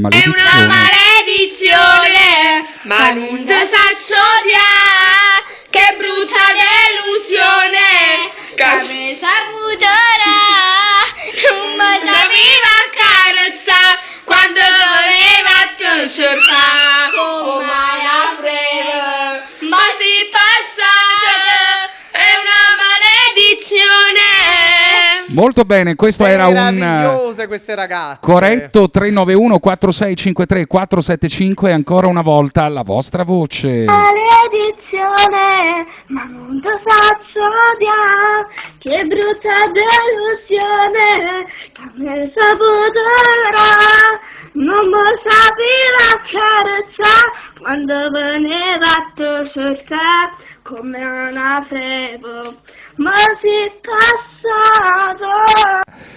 Maledizione. È una maledizione, ma non te saccio odiare. Che brutta delusione, che mi saputerà. Non mi sapeva accarezzare quando voleva te cercare. Come la freva, ma si passata, è una maledizione. Molto bene, questo era un meravigliose queste ragazze. corretto 391 4653 475. Ancora una volta la vostra voce. Maledizione, ma non ti saccio odiare. Che brutta delusione, che mi saputerà. Non mi sapeva accarezzare quando veniva a te cercare. Come una frevo, ma si passato.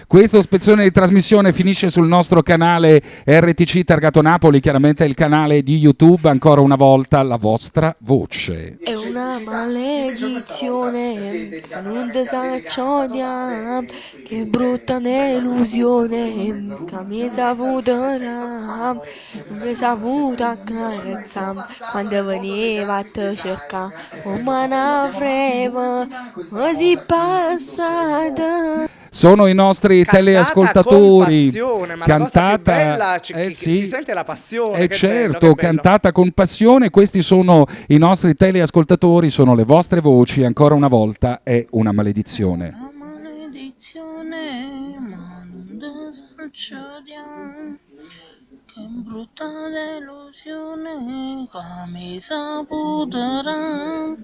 Questo spezzone di trasmissione finisce sul nostro canale RTC Targato Napoli, chiaramente il canale di YouTube. Ancora una volta la vostra voce. È una maledizione, non ti saccio odiare. Che brutta delusione, che mi saputerà. Non mi saputo accarezzare quando veniva a te cercare. Come una freva, ma si passata. Sono i nostri teleascoltatori. Cantata sì. Si sente la passione. Che certo, bello, che bello. cantata con passione. Questi sono i nostri teleascoltatori, sono le vostre voci. Ancora una volta è una maledizione. Una maledizione, ma non ti saccio odiare. Che brutta delusione, che mi saputerà.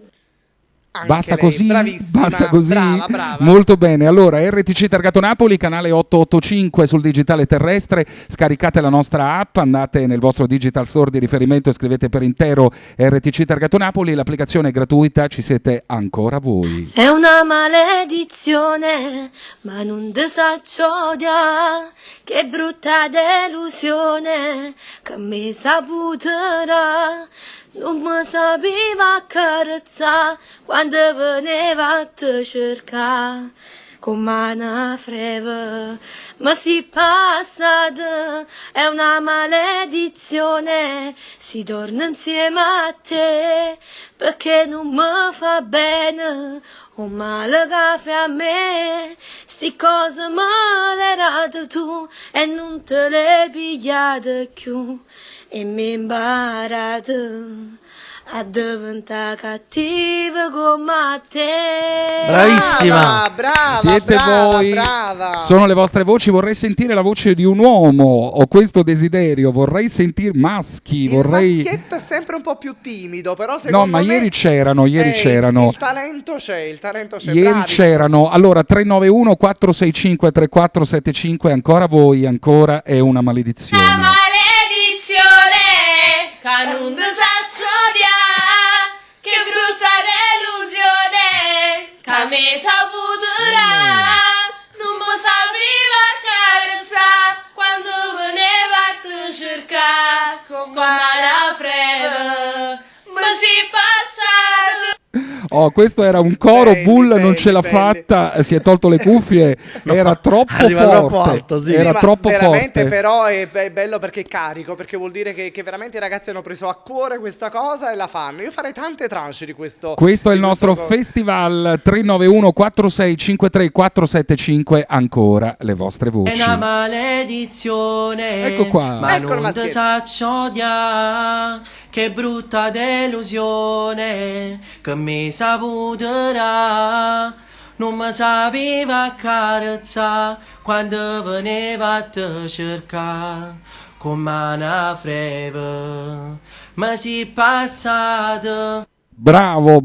Basta lei, così? bravissima, Basta così? brava. Molto bene. Allora, RTC Targato Napoli, canale 885 sul digitale terrestre. Scaricate la nostra app, andate nel vostro digital store di riferimento e scrivete per intero RTC Targato Napoli. L'applicazione è gratuita, ci siete ancora voi. È una maledizione, ma non ti saccio odiare. Che brutta delusione, che mi saputerà. Non mi sapeva accarezzare quando veniva a te cercare. Come una freva, ma si passata, è una maledizione. Si torna insieme a te, perché non mi fa bene. Un male che fai a me, sti cose malerate tu, e non te le pigliate più. E mi imparate a diventare cattiva come te. Bravissima, brava, Siete brava, voi, brava. sono le vostre voci. Vorrei sentire la voce di un uomo, ho questo desiderio, vorrei sentire maschi, Il vorrei... maschietto è sempre un po' più timido, però secondo No, ma me... ieri c'erano. Il talento c'è, Ieri bravi. c'erano. Allora 391 465 3475. Ancora voi, ancora è una maledizione. Maledizione, che non ti saccio odiare. Che brutta delusione, che mi saputerà. Non mi sapeva accarezzare quando veniva a te cercare. Come una freva, ma si passata. Oh, questo era un coro. Belli, Bull non belli, ce l'ha belli. fatta, si è tolto le cuffie, era troppo arriva forte. troppo alto, sì. Era ma troppo veramente forte. però è bello perché è carico, perché vuol dire che veramente i ragazzi hanno preso a cuore questa cosa e la fanno. Io farei tante tranche di questo. Questo è il di nostro questo festival 391 4653 475. Ancora le vostre È voci. una maledizione. Ecco qua. Ma Ecco il non ti maschietto. saccio odiare. Che brutta delusione, che mi saputerà. Non mi sapeva accarezzare quando veniva a te cercare. Come una freva, ma si passata. Bravo.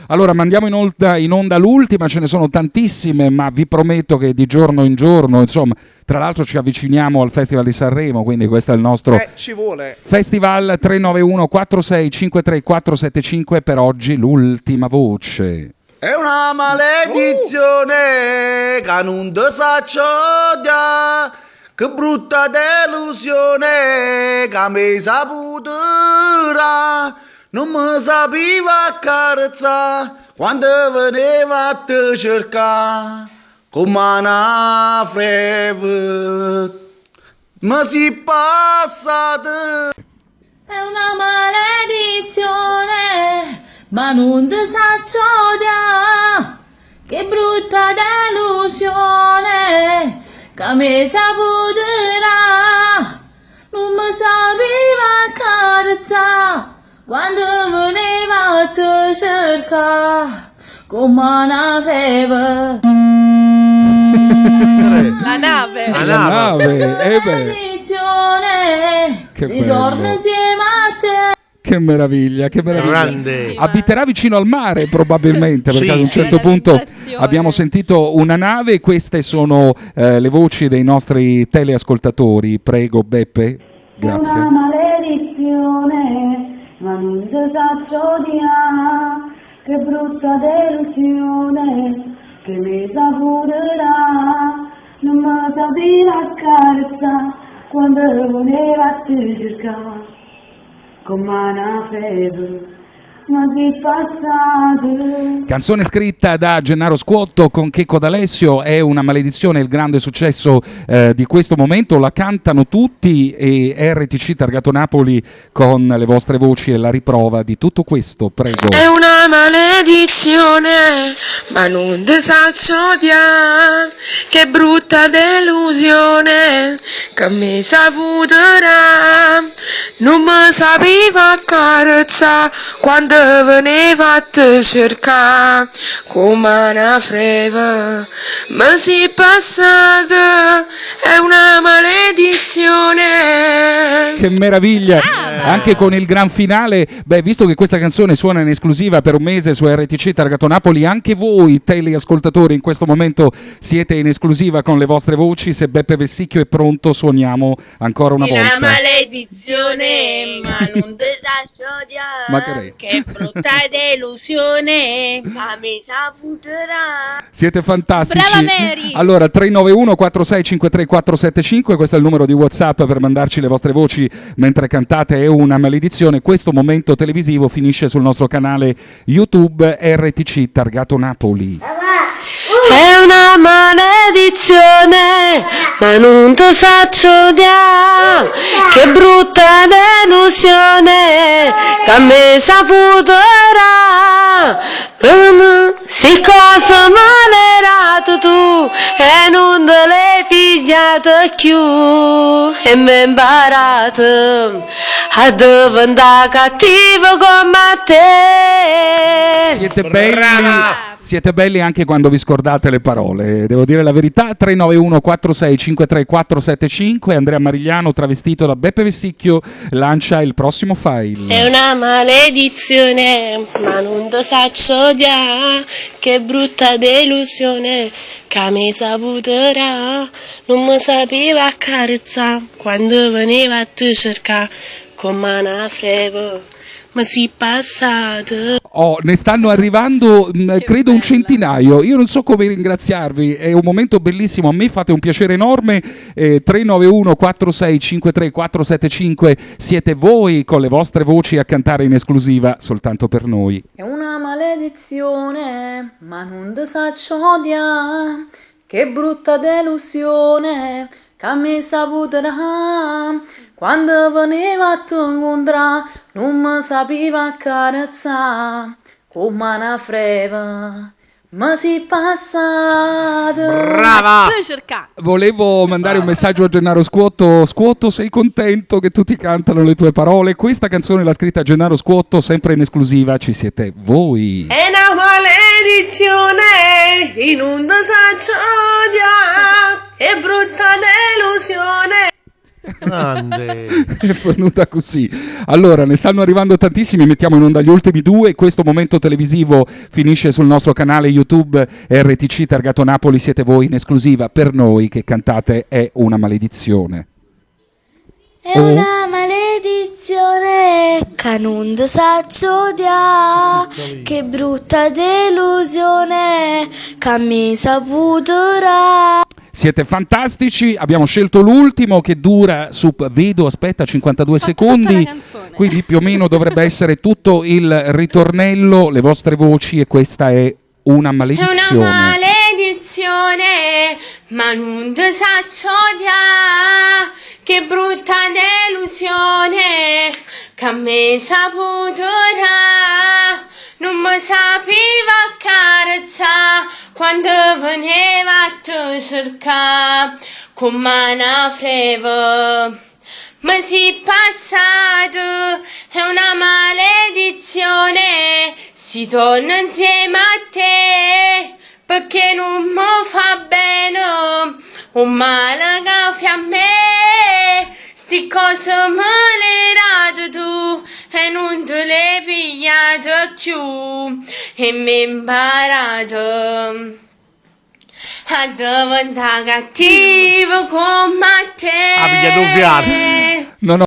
Allora mandiamo in onda l'ultima, ce ne sono tantissime, ma vi prometto che di giorno in giorno, insomma, tra l'altro ci avviciniamo al Festival di Sanremo, quindi questo è il nostro ci vuole. Festival 391 4653 475. Per oggi l'ultima voce. È una maledizione che non ti saccio odiare. Che brutta delusione che mi saputerà. Non mi sapeva accarezzare quando veniva a te cercare. Come una freve. ma si passata. È una maledizione, ma non ti saccio odiare. Che brutta delusione, che mi saputerà. Non mi sapeva accarezzare quando veniva a te cercare come una febbre. La nave. La nave, Maledizione, Che ritorno bello. insieme a te. Che meraviglia, che meraviglia. Grande. Abiterà vicino al mare probabilmente, perché Sì, ad un sì. certo punto L'ambientazione. abbiamo sentito una nave. Queste sono le voci dei nostri teleascoltatori. Prego Beppe, grazie. È una maledizione, ma non ti saccio odiare. Che brutta delusione, che mi saputerà. Non mi sapeva accarezzare quando voleva a te cercare. Come una febbre, ma si passate. Canzone scritta da Gennaro Squotto con Checco D'Alessio, è una maledizione, il grande successo di questo momento, la cantano tutti e RTC Targato Napoli con le vostre voci è la riprova di tutto questo, prego. È una maledizione, ma non ti saccio odiare. Che brutta delusione, che mi saputerà. Non mi sapeva accarezzare quando veniva a te cercare. Come una freva, ma si è passata. È una maledizione. Che meraviglia, anche con il gran finale. Beh, visto che questa canzone suona in esclusiva per un mese su RTC Targato Napoli, anche voi teleascoltatori in questo momento siete in esclusiva con le vostre voci. Se Beppe Vessicchio è pronto, suoniamo ancora una volta. Maledizione, ma non ti saccio odiare. Ma che lei? Che brutta delusione, ma mi saputerà. Siete fantastici. Brava Mary! Allora 391 4653 475, questo è il numero di WhatsApp per mandarci le vostre voci mentre cantate. È una maledizione. Questo momento televisivo finisce sul nostro canale YouTube RTC Targato Napoli. È una maledizione, ma non ti saccio odiare. Che brutta delusione, che mi saputerà. Si cosa malerato tu e non te l'hai pigliata più. E mi hai imparato a diventare cattivo come te. Siete belli anche quando vi scordate le parole, devo dire la verità. 391 4653 475. Andrea Marigliano travestito da Beppe Vessicchio lancia il prossimo file. È una maledizione, ma non ti saccio odiare. Che brutta delusione, che mi saputerà. Non mi sapeva accarezzare quando veniva a te cercare. Come una freva, ma si è passato. Oh, ne stanno arrivando credo un centinaio. Io non so come ringraziarvi, è un momento bellissimo. A me fate un piacere enorme. 391 4653 475 siete voi con le vostre voci a cantare in esclusiva soltanto per noi. È una maledizione, ma non ti saccio odiare. Che brutta delusione, che mi saputerà. Quando veniva a te incontrare, non mi sapeva accarezzare. Come una freva, ma si è passata. Brava! Tu cerca. Volevo mandare un messaggio a Gennaro Squotto. Squotto, sei contento che tutti cantano le tue parole? Questa canzone l'ha scritta Gennaro Squotto, sempre in esclusiva ci siete voi. È una maledizione, in un saccio odiare. Che brutta delusione. Grande. È venuta così. Allora, ne stanno arrivando tantissimi, mettiamo in onda gli ultimi due. Questo momento televisivo finisce sul nostro canale YouTube RTC Targato Napoli. Siete voi in esclusiva per noi che cantate È una maledizione. È una maledizione che non ti saccio odiare. Che brutta delusione che mi saputerà. Siete fantastici, abbiamo scelto l'ultimo che dura vedo, aspetta, 52 secondi, quindi più o meno dovrebbe essere tutto il ritornello, le vostre voci e questa è una maledizione. È una maledizione, maledizione, ma non ti saccio odiare. Che brutta delusione, che a me saputerà. Non mi sapeva accarezzare quando veniva a te cercare con mano freva. Ma si passato è una maledizione, si torna insieme a te perché non mi fa bene un male che fa a me. Sti cose me le rate tu e non te le pigliate più e mi imparato a diventare cattivo come te. Ah, piglia doppiato. Non